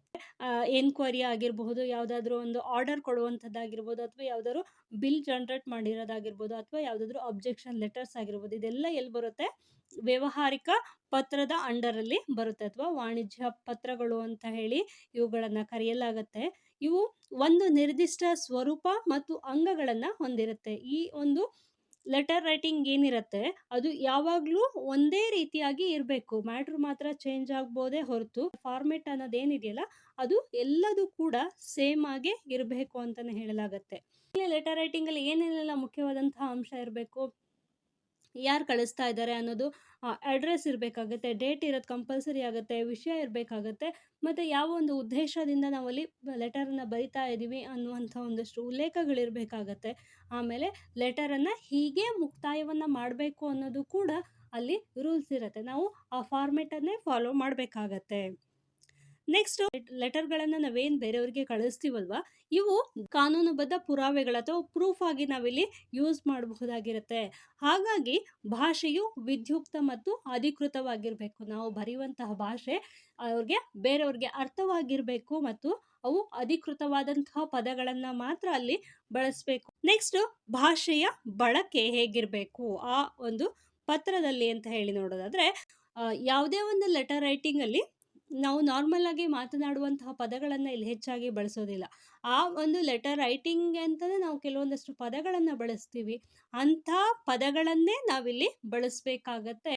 Speaker 1: ಎನ್ಕ್ವೈರಿ ಆಗಿರಬಹುದು, ಯಾವುದಾದ್ರೂ ಒಂದು ಆರ್ಡರ್ ಕೊಡುವಂಥದ್ದಾಗಿರ್ಬೋದು, ಅಥವಾ ಯಾವುದಾದ್ರು ಬಿಲ್ ಜನರೇಟ್ ಮಾಡಿರೋದಾಗಿರ್ಬೋದು, ಅಥವಾ ಯಾವುದಾದ್ರೂ ಅಬ್ಜೆಕ್ಷನ್ ಲೆಟರ್ಸ್ ಆಗಿರ್ಬೋದು, ಇದೆಲ್ಲ ಎಲ್ಲಿ ಬರುತ್ತೆ? ವ್ಯಾವಹಾರಿಕ ಪತ್ರದ ಅಂಡರಲ್ಲಿ ಬರುತ್ತೆ, ಅಥವಾ ವಾಣಿಜ್ಯ ಪತ್ರಗಳು ಅಂತ ಹೇಳಿ ಇವುಗಳನ್ನ ಕರೆಯಲಾಗತ್ತೆ. ಇವು ಒಂದು ನಿರ್ದಿಷ್ಟ ಸ್ವರೂಪ ಮತ್ತು ಅಂಗಗಳನ್ನ ಹೊಂದಿರುತ್ತೆ. ಈ ಒಂದು ಲೆಟರ್ ರೈಟಿಂಗ್ ಏನಿರುತ್ತೆ ಅದು ಯಾವಾಗಲೂ ಒಂದೇ ರೀತಿಯಾಗಿ ಇರಬೇಕು. ಮ್ಯಾಟ್ರ್ ಮಾತ್ರ ಚೇಂಜ್ ಆಗ್ಬೋದೇ ಹೊರತು ಫಾರ್ಮೆಟ್ ಅನ್ನೋದೇನಿದೆಯಲ್ಲ ಅದು ಎಲ್ಲದೂ ಕೂಡ ಸೇಮ್ ಆಗೇ ಇರಬೇಕು ಅಂತಾನೆ ಹೇಳಲಾಗತ್ತೆ. ಲೆಟರ್ ರೈಟಿಂಗ್ ಅಲ್ಲಿ ಏನೇನೆಲ್ಲ ಮುಖ್ಯವಾದಂತಹ ಅಂಶ ಇರಬೇಕು, ಯಾರು ಕಳಿಸ್ತಾ ಇದ್ದಾರೆ ಅನ್ನೋದು, ಅಡ್ರೆಸ್ ಇರಬೇಕಾಗತ್ತೆ, ಡೇಟ್ ಇರೋದು ಕಂಪಲ್ಸರಿ ಆಗುತ್ತೆ, ವಿಷಯ ಇರಬೇಕಾಗತ್ತೆ, ಮತ್ತು ಯಾವ ಒಂದು ಉದ್ದೇಶದಿಂದ ನಾವಲ್ಲಿ ಲೆಟರನ್ನು ಬರಿತಾ ಇದ್ದೀವಿ ಅನ್ನುವಂಥ ಒಂದಷ್ಟು ಉಲ್ಲೇಖಗಳಿರಬೇಕಾಗತ್ತೆ. ಆಮೇಲೆ ಲೆಟರನ್ನು ಹೀಗೆ ಮುಕ್ತಾಯವನ್ನು ಮಾಡಬೇಕು ಅನ್ನೋದು ಕೂಡ ಅಲ್ಲಿ ರೂಲ್ಸ್ ಇರುತ್ತೆ. ನಾವು ಆ ಫಾರ್ಮೆಟನ್ನೇ ಫಾಲೋ ಮಾಡಬೇಕಾಗತ್ತೆ. ನೆಕ್ಸ್ಟ್, ಲೆಟರ್ಗಳನ್ನು ನಾವೇನು ಬೇರೆಯವ್ರಿಗೆ ಕಳಿಸ್ತೀವಲ್ವ, ಇವು ಕಾನೂನುಬದ್ಧ ಪುರಾವೆಗಳು ಅಥವಾ ಪ್ರೂಫ್ ಆಗಿ ನಾವಿಲ್ಲಿ ಯೂಸ್ ಮಾಡಬಹುದಾಗಿರುತ್ತೆ. ಹಾಗಾಗಿ ಭಾಷೆಯು ವಿಧ್ಯುಕ್ತ ಮತ್ತು ಅಧಿಕೃತವಾಗಿರಬೇಕು. ನಾವು ಬರೆಯುವಂತಹ ಭಾಷೆ ಬೇರೆಯವ್ರಿಗೆ ಅರ್ಥವಾಗಿರಬೇಕು ಮತ್ತು ಅವು ಅಧಿಕೃತವಾದಂತಹ ಪದಗಳನ್ನು ಮಾತ್ರ ಅಲ್ಲಿ ಬಳಸಬೇಕು. ನೆಕ್ಸ್ಟ್, ಭಾಷೆಯ ಬಳಕೆ ಹೇಗಿರಬೇಕು ಆ ಒಂದು ಪತ್ರದಲ್ಲಿ ಅಂತ ಹೇಳಿ ನೋಡೋದಾದ್ರೆ, ಯಾವುದೇ ಒಂದು ಲೆಟರ್ ರೈಟಿಂಗ್ ಅಲ್ಲಿ ನಾವು ನಾರ್ಮಲ್ ಆಗಿ ಮಾತನಾಡುವಂತಹ ಪದಗಳನ್ನು ಇಲ್ಲಿ ಹೆಚ್ಚಾಗಿ ಬಳಸೋದಿಲ್ಲ. ಆ ಒಂದು ಲೆಟರ್ ರೈಟಿಂಗ್ ಅಂತಲೇ ನಾವು ಕೆಲವೊಂದಷ್ಟು ಪದಗಳನ್ನು ಬಳಸ್ತೀವಿ. ಅಂಥ ಪದಗಳನ್ನೇ ನಾವಿಲ್ಲಿ ಬಳಸಬೇಕಾಗತ್ತೆ.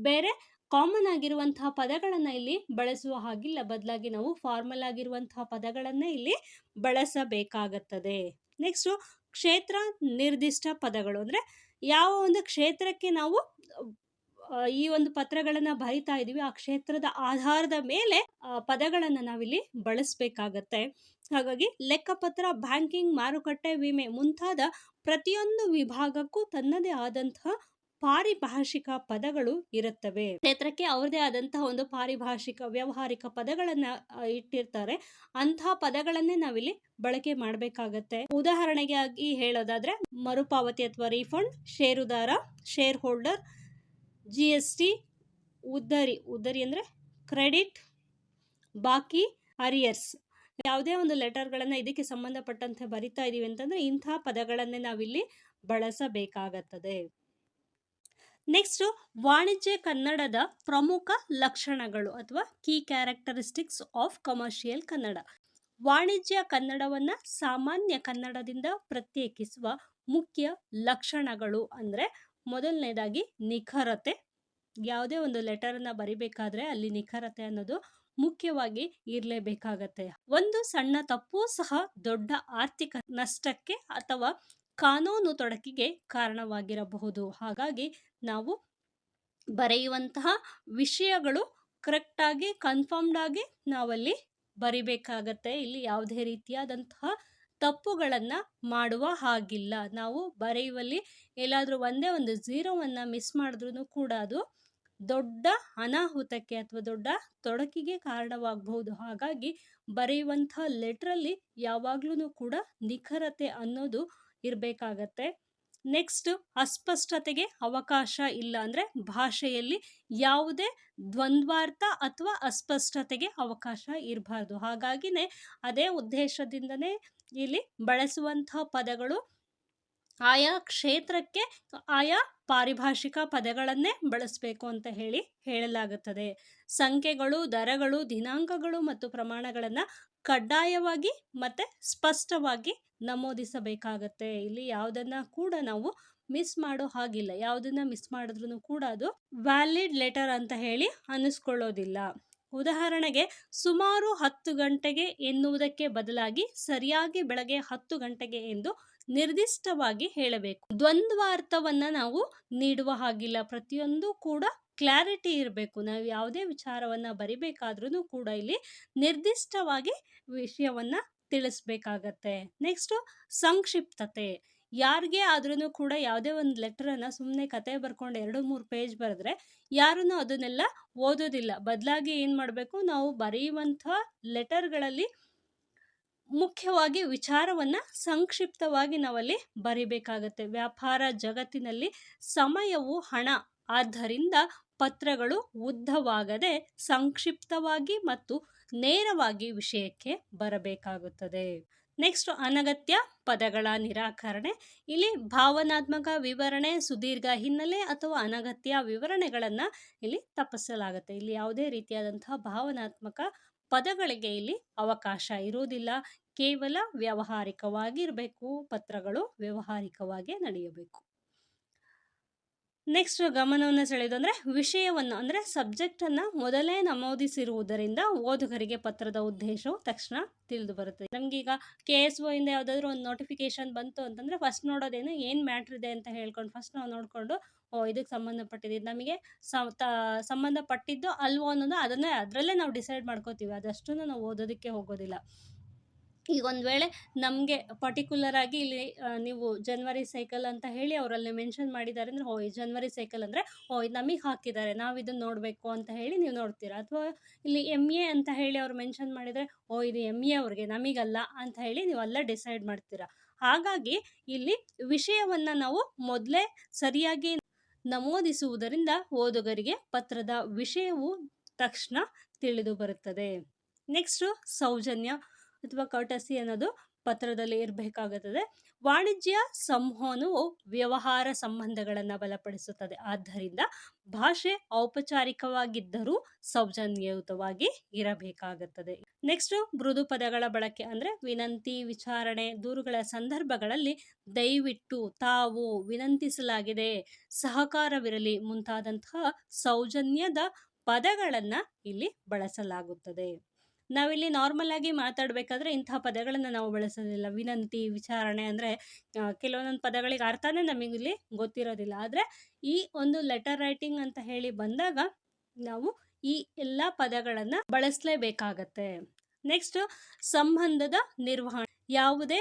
Speaker 1: ಬೇರೆ ಕಾಮನ್ ಆಗಿರುವಂತಹ ಪದಗಳನ್ನು ಇಲ್ಲಿ ಬಳಸುವ ಹಾಗಿಲ್ಲ. ಬದಲಾಗಿ ನಾವು ಫಾರ್ಮಲ್ ಆಗಿರುವಂತಹ ಪದಗಳನ್ನೇ ಇಲ್ಲಿ ಬಳಸಬೇಕಾಗುತ್ತದೆ. ನೆಕ್ಸ್ಟು, ಕ್ಷೇತ್ರ ನಿರ್ದಿಷ್ಟ ಪದಗಳು ಅಂದರೆ ಯಾವ ಒಂದು ಕ್ಷೇತ್ರಕ್ಕೆ ನಾವು ಈ ಒಂದು ಪತ್ರಗಳನ್ನು ಬರಿತಾ ಇದ್ದೀವಿ ಆ ಕ್ಷೇತ್ರದ ಆಧಾರದ ಮೇಲೆ ಪದಗಳನ್ನು ನಾವಿಲ್ಲಿ ಬಳಸಬೇಕಾಗತ್ತೆ. ಹಾಗಾಗಿ ಲೆಕ್ಕಪತ್ರ, ಬ್ಯಾಂಕಿಂಗ್, ಮಾರುಕಟ್ಟೆ, ವಿಮೆ ಮುಂತಾದ ಪ್ರತಿಯೊಂದು ವಿಭಾಗಕ್ಕೂ ತನ್ನದೇ ಆದಂತಹ ಪಾರಿಭಾಷಿಕ ಪದಗಳು ಇರುತ್ತವೆ. ಕ್ಷೇತ್ರಕ್ಕೆ ಅವ್ರದೇ ಆದಂತಹ ಒಂದು ಪಾರಿಭಾಷಿಕ ವ್ಯಾವಹಾರಿಕ ಪದಗಳನ್ನ ಇಟ್ಟಿರ್ತಾರೆ. ಅಂತಹ ಪದಗಳನ್ನೇ ನಾವಿಲ್ಲಿ ಬಳಕೆ ಮಾಡಬೇಕಾಗತ್ತೆ. ಉದಾಹರಣೆಗೆ ಆಗಿ ಹೇಳೋದಾದ್ರೆ, ಮರುಪಾವತಿ ಅಥವಾ ರೀಫಂಡ್, ಷೇರುದಾರ, ಶೇರ್ ಹೋಲ್ಡರ್, GST, ಉದ್ದರಿ ಅಂದರೆ ಕ್ರೆಡಿಟ್, ಬಾಕಿ, ಅರಿಯರ್ಸ್. ಯಾವುದೇ ಒಂದು ಲೆಟರ್ಗಳನ್ನು ಇದಕ್ಕೆ ಸಂಬಂಧಪಟ್ಟಂತೆ ಬರಿತಾ ಇದೀವಿ ಅಂತಂದ್ರೆ ಇಂತಹ ಪದಗಳನ್ನೇ ನಾವಿಲ್ಲಿ ಬಳಸಬೇಕಾಗುತ್ತದೆ. ನೆಕ್ಸ್ಟ್, ವಾಣಿಜ್ಯ ಕನ್ನಡದ ಪ್ರಮುಖ ಲಕ್ಷಣಗಳು ಅಥವಾ key characteristics of commercial Kannada. ವಾಣಿಜ್ಯ ಕನ್ನಡವನ್ನು ಸಾಮಾನ್ಯ ಕನ್ನಡದಿಂದ ಪ್ರತ್ಯೇಕಿಸುವ ಮುಖ್ಯ ಲಕ್ಷಣಗಳು ಅಂದರೆ, ಮೊದಲನೇದಾಗಿ ನಿಖರತೆ. ಯಾವುದೇ ಒಂದು ಲೆಟರನ್ನು ಬರಿಬೇಕಾದ್ರೆ ಅಲ್ಲಿ ನಿಖರತೆ ಅನ್ನೋದು ಮುಖ್ಯವಾಗಿ ಇರಲೇಬೇಕಾಗತ್ತೆ. ಒಂದು ಸಣ್ಣ ತಪ್ಪು ಸಹ ದೊಡ್ಡ ಆರ್ಥಿಕ ನಷ್ಟಕ್ಕೆ ಅಥವಾ ಕಾನೂನು ತೊಡಕಿಗೆ ಕಾರಣವಾಗಿರಬಹುದು. ಹಾಗಾಗಿ ನಾವು ಬರೆಯುವಂತಹ ವಿಷಯಗಳು ಕರೆಕ್ಟಾಗಿ ಕನ್ಫರ್ಮ್ಡ್ ಆಗಿ ನಾವಲ್ಲಿ ಬರಿಬೇಕಾಗತ್ತೆ. ಇಲ್ಲಿ ಯಾವುದೇ ರೀತಿಯಾದಂತಹ ತಪ್ಪುಗಳನ್ನು ಮಾಡುವ ಹಾಗಿಲ್ಲ. ನಾವು ಬರೆಯುವಲ್ಲಿ ಎಲ್ಲಾದರೂ ಒಂದೇ ಒಂದು ಝೀರೋವನ್ನು ಮಿಸ್ ಮಾಡಿದ್ರೂ ಕೂಡ ಅದು ದೊಡ್ಡ ಅನಾಹುತಕ್ಕೆ ಅಥವಾ ದೊಡ್ಡ ತೊಡಕಿಗೆ ಕಾರಣವಾಗಬಹುದು. ಹಾಗಾಗಿ ಬರೆಯುವಂತಹ ಲೆಟ್ರಲ್ಲಿ ಯಾವಾಗ್ಲೂ ಕೂಡ ನಿಖರತೆ ಅನ್ನೋದು ಇರಬೇಕಾಗತ್ತೆ. ನೆಕ್ಸ್ಟ್, ಅಸ್ಪಷ್ಟತೆಗೆ ಅವಕಾಶ ಇಲ್ಲ. ಅಂದರೆ ಭಾಷೆಯಲ್ಲಿ ಯಾವುದೇ ದ್ವಂದ್ವಾರ್ಥ ಅಥವಾ ಅಸ್ಪಷ್ಟತೆಗೆ ಅವಕಾಶ ಇರಬಾರ್ದು. ಹಾಗಾಗಿನೇ ಅದೇ ಉದ್ದೇಶದಿಂದನೇ ಇಲ್ಲಿ ಬಳಸುವಂತಹ ಪದಗಳು ಆಯಾ ಕ್ಷೇತ್ರಕ್ಕೆ ಆಯಾ ಪಾರಿಭಾಷಿಕ ಪದಗಳನ್ನೇ ಬಳಸಬೇಕು ಅಂತ ಹೇಳಲಾಗುತ್ತದೆ. ಸಂಖ್ಯೆಗಳು, ದರಗಳು, ದಿನಾಂಕಗಳು ಮತ್ತು ಪ್ರಮಾಣಗಳನ್ನು ಕಡ್ಡಾಯವಾಗಿ ಮತ್ತು ಸ್ಪಷ್ಟವಾಗಿ ನಮೂದಿಸಬೇಕಾಗತ್ತೆ. ಇಲ್ಲಿ ಯಾವುದನ್ನ ಕೂಡ ನಾವು ಮಿಸ್ ಮಾಡೋ ಹಾಗಿಲ್ಲ. ಯಾವುದನ್ನ ಮಿಸ್ ಮಾಡಿದ್ರೂ ಕೂಡ ಅದು ವ್ಯಾಲಿಡ್ ಲೆಟರ್ ಅಂತ ಹೇಳಿ ಅನ್ನಿಸ್ಕೊಳ್ಳೋದಿಲ್ಲ. ಉದಾಹರಣೆಗೆ, ಸುಮಾರು 10 ಗಂಟೆಗೆ ಎನ್ನುವುದಕ್ಕೆ ಬದಲಾಗಿ ಸರಿಯಾಗಿ ಬೆಳಗ್ಗೆ 10 ಗಂಟೆಗೆ ಎಂದು ನಿರ್ದಿಷ್ಟವಾಗಿ ಹೇಳಬೇಕು. ದ್ವಂದ್ವಾರ್ಥವನ್ನ ನಾವು ನೀಡುವ ಹಾಗಿಲ್ಲ. ಪ್ರತಿಯೊಂದು ಕೂಡ ಕ್ಲಾರಿಟಿ ಇರಬೇಕು. ನಾವು ಯಾವುದೇ ವಿಚಾರವನ್ನ ಬರಿಬೇಕಾದ್ರೂ ಕೂಡ ಇಲ್ಲಿ ನಿರ್ದಿಷ್ಟವಾಗಿ ವಿಷಯವನ್ನ ತಿಳಿಸ್ಬೇಕಾಗತ್ತೆ. ನೆಕ್ಸ್ಟ್, ಸಂಕ್ಷಿಪ್ತತೆ. ಯಾರಿಗೆ ಆದ್ರೂ ಕೂಡ ಯಾವುದೇ ಒಂದು ಲೆಟರನ್ನು ಸುಮ್ಮನೆ ಕತೆ ಬರ್ಕೊಂಡು 2-3 ಪೇಜ್ ಬರೆದ್ರೆ ಯಾರೂ ಅದನ್ನೆಲ್ಲ ಓದೋದಿಲ್ಲ. ಬದಲಾಗಿ ಏನು ಮಾಡಬೇಕು, ನಾವು ಬರೆಯುವಂಥ ಲೆಟರ್ಗಳಲ್ಲಿ ಮುಖ್ಯವಾಗಿ ವಿಚಾರವನ್ನು ಸಂಕ್ಷಿಪ್ತವಾಗಿ ನಾವಲ್ಲಿ ಬರಿಬೇಕಾಗತ್ತೆ. ವ್ಯಾಪಾರ ಜಗತ್ತಿನಲ್ಲಿ ಸಮಯವು ಹಣ. ಆದ್ದರಿಂದ ಪತ್ರಗಳು ಉದ್ದವಾಗದೆ ಸಂಕ್ಷಿಪ್ತವಾಗಿ ಮತ್ತು ನೇರವಾಗಿ ವಿಷಯಕ್ಕೆ ಬರಬೇಕಾಗುತ್ತದೆ. ನೆಕ್ಸ್ಟ್, ಅನಗತ್ಯ ಪದಗಳ ನಿರಾಕರಣೆ. ಇಲ್ಲಿ ಭಾವನಾತ್ಮಕ ವಿವರಣೆ, ಸುದೀರ್ಘ ಹಿನ್ನೆಲೆ ಅಥವಾ ಅನಗತ್ಯ ವಿವರಣೆಗಳನ್ನು ಇಲ್ಲಿ ತಪ್ಪಿಸಲಾಗುತ್ತೆ. ಇಲ್ಲಿ ಯಾವುದೇ ರೀತಿಯಾದಂತಹ ಭಾವನಾತ್ಮಕ ಪದಗಳಿಗೆ ಇಲ್ಲಿ ಅವಕಾಶ ಇರುವುದಿಲ್ಲ. ಕೇವಲ ವ್ಯಾವಹಾರಿಕವಾಗಿ ಇರಬೇಕು. ಪತ್ರಗಳು ವ್ಯಾವಹಾರಿಕವಾಗಿ ನಡೆಯಬೇಕು. ನೆಕ್ಸ್ಟ್, ಗಮನವನ್ನು ಸೆಳೆಯೋದು ಅಂದರೆ ವಿಷಯವನ್ನು ಅಂದರೆ ಸಬ್ಜೆಕ್ಟನ್ನು ಮೊದಲೇ ನಮೂದಿಸಿರುವುದರಿಂದ ಓದುಗರಿಗೆ ಪತ್ರದ ಉದ್ದೇಶವು ತಕ್ಷಣ ತಿಳಿದು ಬರುತ್ತೆ. ನಮಗೀಗ KSO ಇಂದ ಯಾವುದಾದ್ರೂ ಒಂದು ನೋಟಿಫಿಕೇಶನ್ ಬಂತು ಅಂತಂದರೆ ಫಸ್ಟ್ ನೋಡೋದೇನು, ಏನು ಮ್ಯಾಟ್ರ್ ಇದೆ ಅಂತ ಹೇಳ್ಕೊಂಡು ಫಸ್ಟ್ ನಾವು ನೋಡಿಕೊಂಡು ಇದಕ್ಕೆ ಸಂಬಂಧಪಟ್ಟಿದ್ದು ನಮಗೆ ಸಂಬಂಧಪಟ್ಟಿದ್ದು ಅಲ್ವೋ ಅನ್ನೋದು ಅದರಲ್ಲೇ ನಾವು ಡಿಸೈಡ್ ಮಾಡ್ಕೋತೀವಿ. ಅದಷ್ಟನ್ನು ನಾವು ಓದೋದಕ್ಕೆ ಹೋಗೋದಿಲ್ಲ. ಈಗ ಒಂದು ವೇಳೆ ನಮಗೆ ಪರ್ಟಿಕ್ಯುಲರ್ ಆಗಿ ಇಲ್ಲಿ ನೀವು ಜನವರಿ ಸೈಕಲ್ ಅಂತ ಹೇಳಿ ಅವರಲ್ಲಿ ಮೆನ್ಷನ್ ಮಾಡಿದ್ದಾರೆ ಅಂದರೆ ಈ ಜನವರಿ ಸೈಕಲ್ ಅಂದರೆ ಇದು ನಮಗೆ ಹಾಕಿದ್ದಾರೆ, ನಾವು ಇದನ್ನು ನೋಡಬೇಕು ಅಂತ ಹೇಳಿ ನೀವು ನೋಡ್ತೀರಾ. ಅಥವಾ ಇಲ್ಲಿ MA ಅಂತ ಹೇಳಿ ಅವ್ರು ಮೆನ್ಷನ್ ಮಾಡಿದರೆ ಇದು MA ಅವ್ರಿಗೆ, ನಮಗಲ್ಲ ಅಂತ ಹೇಳಿ ನೀವು ಅಲ್ಲೇ ಡಿಸೈಡ್ ಮಾಡ್ತೀರಾ. ಹಾಗಾಗಿ ಇಲ್ಲಿ ವಿಷಯವನ್ನು ನಾವು ಮೊದಲೇ ಸರಿಯಾಗಿ ನಮೂದಿಸುವುದರಿಂದ ಓದುಗರಿಗೆ ಪತ್ರದ ವಿಷಯವು ತಕ್ಷಣ ತಿಳಿದು ಬರುತ್ತದೆ. ನೆಕ್ಸ್ಟು, ಸೌಜನ್ಯ ಅಥವಾ ಕರ್ಟಸಿ ಅನ್ನೋದು ಪತ್ರದಲ್ಲಿ ಇರಬೇಕಾಗುತ್ತದೆ. ವಾಣಿಜ್ಯ ಸಂವಹನವು ವ್ಯವಹಾರ ಸಂಬಂಧಗಳನ್ನು ಬಲಪಡಿಸುತ್ತದೆ. ಆದ್ದರಿಂದ ಭಾಷೆ ಔಪಚಾರಿಕವಾಗಿದ್ದರೂ ಸೌಜನ್ಯಯುತವಾಗಿ ಇರಬೇಕಾಗುತ್ತದೆ. ನೆಕ್ಸ್ಟ್, ಮೃದು ಪದಗಳ ಬಳಕೆ ಅಂದರೆ ವಿನಂತಿ, ವಿಚಾರಣೆ, ದೂರುಗಳ ಸಂದರ್ಭಗಳಲ್ಲಿ ದಯವಿಟ್ಟು, ತಾವು, ವಿನಂತಿಸಲಾಗಿದೆ, ಸಹಕಾರವಿರಲಿ ಮುಂತಾದಂತಹ ಸೌಜನ್ಯದ ಪದಗಳನ್ನು ಇಲ್ಲಿ ಬಳಸಲಾಗುತ್ತದೆ. ನಾವಿಲ್ಲಿ ನಾರ್ಮಲ್ ಆಗಿ ಮಾತಾಡಬೇಕಾದ್ರೆ ಇಂತಹ ಪದಗಳನ್ನು ನಾವು ಬಳಸೋದಿಲ್ಲ. ವಿನಂತಿ, ವಿಚಾರಣೆ ಅಂದರೆ ಕೆಲವೊಂದೊಂದು ಪದಗಳಿಗೆ ಅರ್ಥನೇ ನಮಗಿಲ್ಲಿ ಗೊತ್ತಿರೋದಿಲ್ಲ. ಆದರೆ ಈ ಒಂದು ಲೆಟರ್ ರೈಟಿಂಗ್ ಅಂತ ಹೇಳಿ ಬಂದಾಗ ನಾವು ಈ ಎಲ್ಲ ಪದಗಳನ್ನು ಬಳಸಲೇಬೇಕಾಗತ್ತೆ. ನೆಕ್ಸ್ಟ್, ಸಂಬಂಧದ ನಿರ್ವಹಣೆ. ಯಾವುದೇ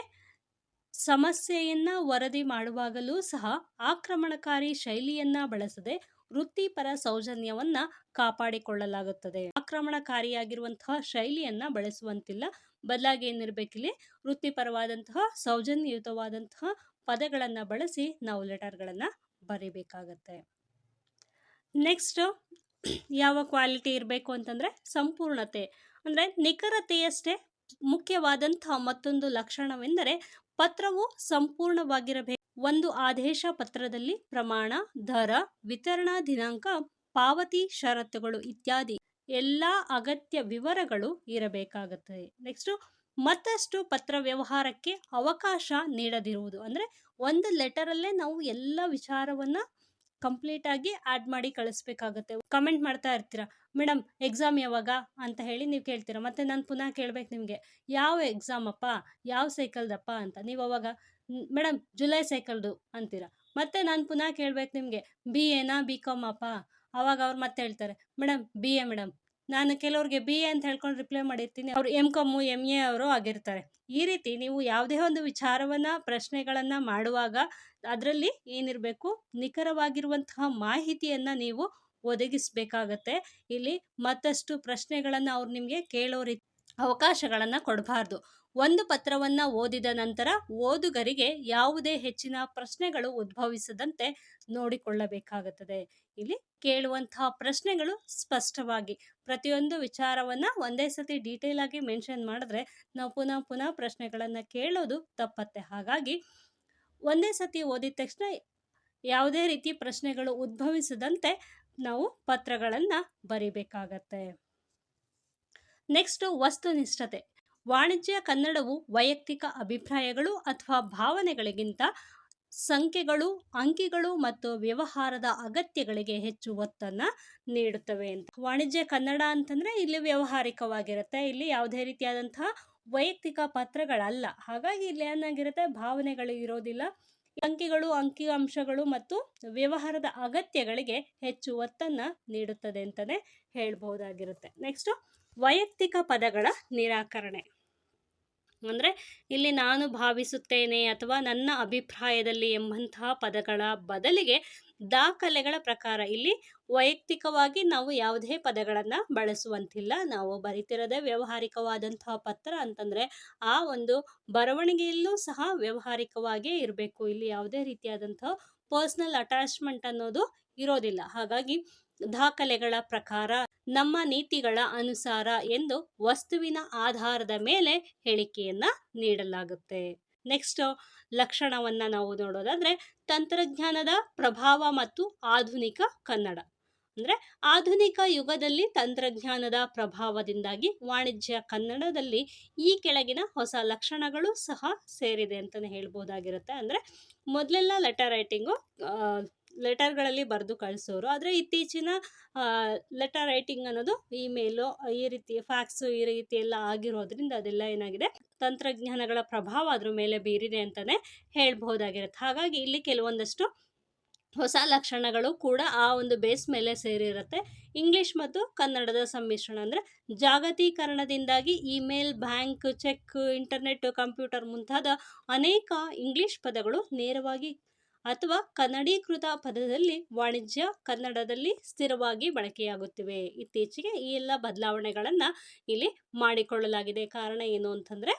Speaker 1: ಸಮಸ್ಯೆಯನ್ನು ವರದಿ ಮಾಡುವಾಗಲೂ ಸಹ ಆಕ್ರಮಣಕಾರಿ ಶೈಲಿಯನ್ನು ಬಳಸದೆ ವೃತ್ತಿಪರ ಸೌಜನ್ಯವನ್ನು ಕಾಪಾಡಿಕೊಳ್ಳಲಾಗುತ್ತದೆ. ಆಕ್ರಮಣಕಾರಿಯಾಗಿರುವಂತಹ ಶೈಲಿಯನ್ನು ಬಳಸುವಂತಿಲ್ಲ. ಬದಲಾಗಿ ಏನಿರಬೇಕಿಲ್ಲಿ ವೃತ್ತಿಪರವಾದಂತಹ ಸೌಜನ್ಯಯುತವಾದಂತಹ ಪದಗಳನ್ನು ಬಳಸಿ ನಾವು ಲೆಟರ್ಗಳನ್ನು ಬರೀಬೇಕಾಗತ್ತೆ. ನೆಕ್ಸ್ಟ್, ಯಾವ ಕ್ವಾಲಿಟಿ ಇರಬೇಕು ಅಂತಂದರೆ ಸಂಪೂರ್ಣತೆ ಅಂದರೆ ನಿಖರತೆಯಷ್ಟೇ ಮುಖ್ಯವಾದಂತಹ ಮತ್ತೊಂದು ಲಕ್ಷಣವೆಂದರೆ ಪತ್ರವು ಸಂಪೂರ್ಣವಾಗಿರಬೇಕು. ಒಂದು ಆದೇಶ ಪತ್ರದಲ್ಲಿ ಪ್ರಮಾಣ, ದರ, ವಿತರಣಾ ದಿನಾಂಕ, ಪಾವತಿ ಷರತ್ತುಗಳು ಇತ್ಯಾದಿ ಎಲ್ಲ ಅಗತ್ಯ ವಿವರಗಳು ಇರಬೇಕಾಗುತ್ತದೆ. ನೆಕ್ಸ್ಟ್, ಮತ್ತಷ್ಟು ಪತ್ರ ವ್ಯವಹಾರಕ್ಕೆ ಅವಕಾಶ ನೀಡದಿರುವುದು ಅಂದರೆ ಒಂದು ಲೆಟರಲ್ಲೇ ನಾವು ಎಲ್ಲ ವಿಚಾರವನ್ನು ಕಂಪ್ಲೀಟಾಗಿ ಆ್ಯಡ್ ಮಾಡಿ ಕಳಿಸ್ಬೇಕಾಗತ್ತೆ. ಕಮೆಂಟ್ ಮಾಡ್ತಾ ಇರ್ತೀರ, ಮೇಡಮ್ ಎಕ್ಸಾಮ್ ಯಾವಾಗ ಅಂತ ಹೇಳಿ ನೀವು ಕೇಳ್ತೀರ. ಮತ್ತು ನಾನು ಪುನಃ ಕೇಳಬೇಕು ನಿಮಗೆ, ಯಾವ ಎಕ್ಸಾಮ್ ಅಪ್ಪ, ಯಾವ ಸೈಕಲ್ದಪ್ಪ ಅಂತ. ನೀವು ಅವಾಗ ಮೇಡಮ್ ಜುಲೈ ಸೈಕಲ್ದು ಅಂತೀರ. ಮತ್ತು ನಾನು ಪುನಃ ಕೇಳಬೇಕು ನಿಮಗೆ, BAನಾ BCom ಅಪ್ಪ. ಆವಾಗ ಅವ್ರು ಮತ್ತೆ ಹೇಳ್ತಾರೆ, ಮೇಡಮ್ BA ಮೇಡಮ್. ನಾನು ಕೆಲವ್ರಿಗೆ BA ಅಂತ ಹೇಳ್ಕೊಂಡು ರಿಪ್ಲೈ ಮಾಡಿರ್ತೀನಿ, ಅವ್ರು MCom MA ಅವರು ಆಗಿರ್ತಾರೆ. ಈ ರೀತಿ ನೀವು ಯಾವುದೇ ಒಂದು ವಿಚಾರವನ್ನು ಪ್ರಶ್ನೆಗಳನ್ನು ಮಾಡುವಾಗ ಅದರಲ್ಲಿ ಏನಿರಬೇಕು, ನಿಖರವಾಗಿರುವಂತಹ ಮಾಹಿತಿಯನ್ನು ನೀವು ಒದಗಿಸಬೇಕಾಗತ್ತೆ. ಇಲ್ಲಿ ಮತ್ತಷ್ಟು ಪ್ರಶ್ನೆಗಳನ್ನು ಅವ್ರು ನಿಮಗೆ ಕೇಳೋ ರೀತಿ ಅವಕಾಶಗಳನ್ನು ಕೊಡಬಾರ್ದು. ಒಂದು ಪತ್ರವನ್ನು ಓದಿದ ನಂತರ ಓದುಗರಿಗೆ ಯಾವುದೇ ಹೆಚ್ಚಿನ ಪ್ರಶ್ನೆಗಳು ಉದ್ಭವಿಸದಂತೆ ನೋಡಿಕೊಳ್ಳಬೇಕಾಗುತ್ತದೆ. ಇಲ್ಲಿ ಕೇಳುವಂತಹ ಪ್ರಶ್ನೆಗಳು ಸ್ಪಷ್ಟವಾಗಿ ಪ್ರತಿಯೊಂದು ವಿಚಾರವನ್ನು ಒಂದೇ ಸತಿ ಡೀಟೇಲ್ ಆಗಿ ಮೆನ್ಷನ್ ಮಾಡಿದ್ರೆ ನಾವು ಪುನಃ ಪ್ರಶ್ನೆಗಳನ್ನು ಕೇಳೋದು ತಪ್ಪತ್ತೆ. ಹಾಗಾಗಿ ಒಂದೇ ಸತಿ ಓದಿದ ತಕ್ಷಣ ಯಾವುದೇ ರೀತಿ ಪ್ರಶ್ನೆಗಳು ಉದ್ಭವಿಸದಂತೆ ನಾವು ಪತ್ರಗಳನ್ನು ಬರಿಬೇಕಾಗತ್ತೆ. ನೆಕ್ಸ್ಟ್, ವಸ್ತುನಿಷ್ಠತೆ. ವಾಣಿಜ್ಯ ಕನ್ನಡವು ವೈಯಕ್ತಿಕ ಅಭಿಪ್ರಾಯಗಳು ಅಥವಾ ಭಾವನೆಗಳಿಗಿಂತ ಸಂಖ್ಯೆಗಳು, ಅಂಕಿಗಳು ಮತ್ತು ವ್ಯವಹಾರದ ಅಗತ್ಯಗಳಿಗೆ ಹೆಚ್ಚು ಒತ್ತನ್ನು ನೀಡುತ್ತವೆ ಅಂತ. ವಾಣಿಜ್ಯ ಕನ್ನಡ ಅಂತಂದರೆ ಇಲ್ಲಿ ವ್ಯಾವಹಾರಿಕವಾಗಿರುತ್ತೆ. ಇಲ್ಲಿ ಯಾವುದೇ ರೀತಿಯಾದಂತಹ ವೈಯಕ್ತಿಕ ಪತ್ರಗಳಲ್ಲ. ಹಾಗಾಗಿ ಇಲ್ಲಿ ಏನಾಗಿರುತ್ತೆ, ಭಾವನೆಗಳು ಇರೋದಿಲ್ಲ. ಅಂಕಿಗಳು, ಅಂಕಿ ಅಂಶಗಳು ಮತ್ತು ವ್ಯವಹಾರದ ಅಗತ್ಯಗಳಿಗೆ ಹೆಚ್ಚು ಒತ್ತನ್ನು ನೀಡುತ್ತದೆ ಅಂತಲೇ ಹೇಳ್ಬಹುದಾಗಿರುತ್ತೆ. ನೆಕ್ಸ್ಟು, ವೈಯಕ್ತಿಕ ಪದಗಳ ನಿರಾಕರಣೆ. ಅಂದರೆ ಇಲ್ಲಿ ನಾನು ಭಾವಿಸುತ್ತೇನೆ ಅಥವಾ ನನ್ನ ಅಭಿಪ್ರಾಯದಲ್ಲಿ ಎಂಬಂತಹ ಪದಗಳ ಬದಲಿಗೆ ದಾಖಲೆಗಳ ಪ್ರಕಾರ ಇಲ್ಲಿ ವೈಯಕ್ತಿಕವಾಗಿ ನಾವು ಯಾವುದೇ ಪದಗಳನ್ನು ಬಳಸುವಂತಿಲ್ಲ. ನಾವು ಬರಿತಿರೋದೇ ವ್ಯಾವಹಾರಿಕವಾದಂತಹ ಪತ್ರ ಅಂತಂದರೆ ಆ ಒಂದು ಬರವಣಿಗೆಯಲ್ಲೂ ಸಹ ವ್ಯಾವಹಾರಿಕವಾಗಿಯೇ ಇರಬೇಕು. ಇಲ್ಲಿ ಯಾವುದೇ ರೀತಿಯಾದಂತಹ ಪರ್ಸ್ನಲ್ ಅಟ್ಯಾಚ್ಮೆಂಟ್ ಅನ್ನೋದು ಇರೋದಿಲ್ಲ. ಹಾಗಾಗಿ ದಾಖಲೆಗಳ ಪ್ರಕಾರ, ನಮ್ಮ ನೀತಿಗಳ ಅನುಸಾರ ಎಂದು ವಸ್ತುವಿನ ಆಧಾರದ ಮೇಲೆ ಹೇಳಿಕೆಯನ್ನ ನೀಡಲಾಗುತ್ತೆ. ನೆಕ್ಸ್ಟ್ ಲಕ್ಷಣವನ್ನ ನಾವು ನೋಡೋದಾದ್ರೆ ತಂತ್ರಜ್ಞಾನದ ಪ್ರಭಾವ ಮತ್ತು ಆಧುನಿಕ ಕನ್ನಡ. ಅಂದರೆ ಆಧುನಿಕ ಯುಗದಲ್ಲಿ ತಂತ್ರಜ್ಞಾನದ ಪ್ರಭಾವದಿಂದಾಗಿ ವಾಣಿಜ್ಯ ಕನ್ನಡದಲ್ಲಿ ಈ ಕೆಳಗಿನ ಹೊಸ ಲಕ್ಷಣಗಳು ಸಹ ಸೇರಿದೆ ಅಂತಲೇ ಹೇಳ್ಬೋದಾಗಿರುತ್ತೆ. ಅಂದರೆ ಮೊದಲೆಲ್ಲ ಲೆಟರ್ ರೈಟಿಂಗು ಲೆಟರ್ಗಳಲ್ಲಿ ಬರೆದು ಕಳಿಸೋರು. ಆದರೆ ಇತ್ತೀಚಿನ ಲೆಟರ್ ರೈಟಿಂಗ್ ಅನ್ನೋದು ಇಮೇಲು, ಈ ರೀತಿ ಫ್ಯಾಕ್ಸು, ಈ ರೀತಿ ಎಲ್ಲ ಆಗಿರೋದ್ರಿಂದ ಅದೆಲ್ಲ ಏನಾಗಿದೆ, ತಂತ್ರಜ್ಞಾನಗಳ ಪ್ರಭಾವ ಅದ್ರ ಮೇಲೆ ಬೀರಿದೆ ಅಂತಲೇ ಹೇಳ್ಬಹುದಾಗಿರುತ್ತೆ. ಹಾಗಾಗಿ ಇಲ್ಲಿ ಕೆಲವೊಂದಷ್ಟು ಹೊಸ ಲಕ್ಷಣಗಳು ಕೂಡ ಆ ಒಂದು ಬೇಸ್ ಮೇಲೆ ಸೇರಿರುತ್ತೆ. ಇಂಗ್ಲಿಷ್ ಮತ್ತು ಕನ್ನಡದ ಸಮ್ಮಿಶ್ರಣ. ಅಂದರೆ ಜಾಗತೀಕರಣದಿಂದಾಗಿ email, bank, cheque, internet, computer ಮುಂತಾದ ಅನೇಕ ಇಂಗ್ಲಿಷ್ ಪದಗಳು ನೇರವಾಗಿ ಅಥವಾ ಕನ್ನಡೀಕೃತ ಪದದಲ್ಲಿ ವಾಣಿಜ್ಯ ಕನ್ನಡದಲ್ಲಿ ಸ್ಥಿರವಾಗಿ ಬಳಕೆಯಾಗುತ್ತಿವೆ. ಇತ್ತೀಚೆಗೆ ಈ ಎಲ್ಲ ಬದಲಾವಣೆಗಳನ್ನು ಇಲ್ಲಿ ಮಾಡಿಕೊಳ್ಳಲಾಗಿದೆ. ಕಾರಣ ಏನು ಅಂತಂದರೆ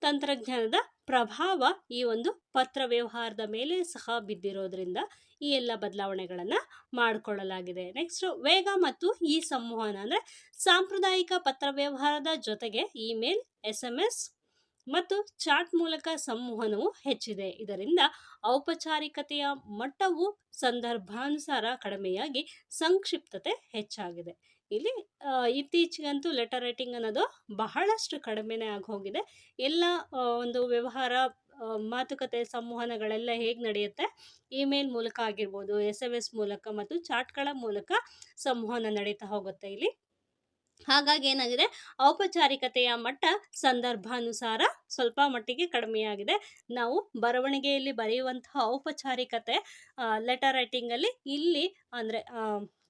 Speaker 1: ತಂತ್ರಜ್ಞಾನದ ಪ್ರಭಾವ ಈ ಒಂದು ಪತ್ರ ವ್ಯವಹಾರದ ಮೇಲೆ ಸಹ ಬಿದ್ದಿರೋದ್ರಿಂದ ಈ ಎಲ್ಲ ಬದಲಾವಣೆಗಳನ್ನು ಮಾಡಿಕೊಳ್ಳಲಾಗಿದೆ. ನೆಕ್ಸ್ಟ್ ವೇಗ ಮತ್ತು ಈ ಸಂವಹನ. ಅಂದರೆ ಸಾಂಪ್ರದಾಯಿಕ ಪತ್ರ ವ್ಯವಹಾರದ ಜೊತೆಗೆ ಇಮೇಲ್, SMS ಮತ್ತು ಚಾಟ್ ಮೂಲಕ ಸಂವಹನವು ಹೆಚ್ಚಿದೆ. ಇದರಿಂದ ಔಪಚಾರಿಕತೆಯ ಮಟ್ಟವು ಸಂದರ್ಭಾನುಸಾರ ಕಡಿಮೆಯಾಗಿ ಸಂಕ್ಷಿಪ್ತತೆ ಹೆಚ್ಚಾಗಿದೆ. ಇಲ್ಲಿ ಇತ್ತೀಚೆಗಂತೂ ಲೆಟರ್ ರೈಟಿಂಗ್ ಅನ್ನೋದು ಬಹಳಷ್ಟು ಕಡಿಮೆನೇ ಆಗಿ ಹೋಗಿದೆ. ಎಲ್ಲ ಒಂದು ವ್ಯವಹಾರ, ಮಾತುಕತೆ, ಸಂವಹನಗಳೆಲ್ಲ ಹೇಗೆ ನಡೆಯುತ್ತೆ, ಇಮೇಲ್ ಮೂಲಕ ಆಗಿರ್ಬೋದು, SMS ಮೂಲಕ ಮತ್ತು ಚಾಟ್ಗಳ ಮೂಲಕ ಸಂವಹನ ನಡೀತಾ ಹೋಗುತ್ತೆ ಇಲ್ಲಿ. ಹಾಗಾಗಿ ಏನಾಗಿದೆ, ಔಪಚಾರಿಕತೆಯ ಮಟ್ಟ ಸಂದರ್ಭಾನುಸಾರ ಸ್ವಲ್ಪ ಮಟ್ಟಿಗೆ ಕಡಿಮೆಯಾಗಿದೆ. ನಾವು ಬರವಣಿಗೆಯಲ್ಲಿ ಬರೆಯುವಂತಹ ಔಪಚಾರಿಕತೆ ಲೆಟರ್ ರೈಟಿಂಗಲ್ಲಿ ಇಲ್ಲಿ ಅಂದರೆ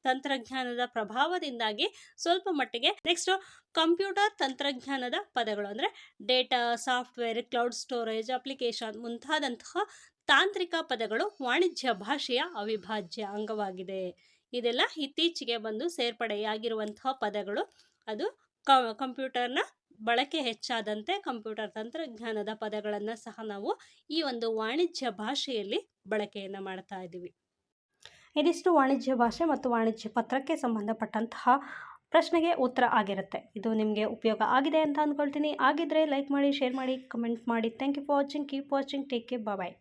Speaker 1: ತಂತ್ರಜ್ಞಾನದ ಪ್ರಭಾವದಿಂದಾಗಿ ಸ್ವಲ್ಪ ಮಟ್ಟಿಗೆ. ನೆಕ್ಸ್ಟ್ ಕಂಪ್ಯೂಟರ್ ತಂತ್ರಜ್ಞಾನದ ಪದಗಳು. ಅಂದರೆ data, software, cloud storage, application ಮುಂತಾದಂತಹ ತಾಂತ್ರಿಕ ಪದಗಳು ವಾಣಿಜ್ಯ ಭಾಷೆಯ ಅವಿಭಾಜ್ಯ ಅಂಗವಾಗಿದೆ. ಇದೆಲ್ಲ ಇತ್ತೀಚೆಗೆ ಬಂದು ಸೇರ್ಪಡೆಯಾಗಿರುವಂತಹ ಪದಗಳು. ಅದು ಕಂಪ್ಯೂಟರ್ನ ಬಳಕೆ ಹೆಚ್ಚಾದಂತೆ ಕಂಪ್ಯೂಟರ್ ತಂತ್ರಜ್ಞಾನದ ಪದಗಳನ್ನು ಸಹ ನಾವು ಈ ಒಂದು ವಾಣಿಜ್ಯ ಭಾಷೆಯಲ್ಲಿ ಬಳಕೆಯನ್ನು ಮಾಡ್ತಾ ಇದ್ದೀವಿ. ಇದಿಷ್ಟು ವಾಣಿಜ್ಯ ಭಾಷೆ ಮತ್ತು ವಾಣಿಜ್ಯ ಪತ್ರಕ್ಕೆ ಸಂಬಂಧಪಟ್ಟಂತಹ ಪ್ರಶ್ನೆಗೆ ಉತ್ತರ ಆಗಿರುತ್ತೆ. ಇದು ನಿಮಗೆ ಉಪಯೋಗ ಆಗಿದೆ ಅಂತ ಅಂದ್ಕೊಳ್ತೀನಿ. ಆಗಿದ್ದರೆ ಲೈಕ್ ಮಾಡಿ, ಶೇರ್ ಮಾಡಿ, ಕಮೆಂಟ್ ಮಾಡಿ. Thank you for watching. Keep watching. Take care. Bye.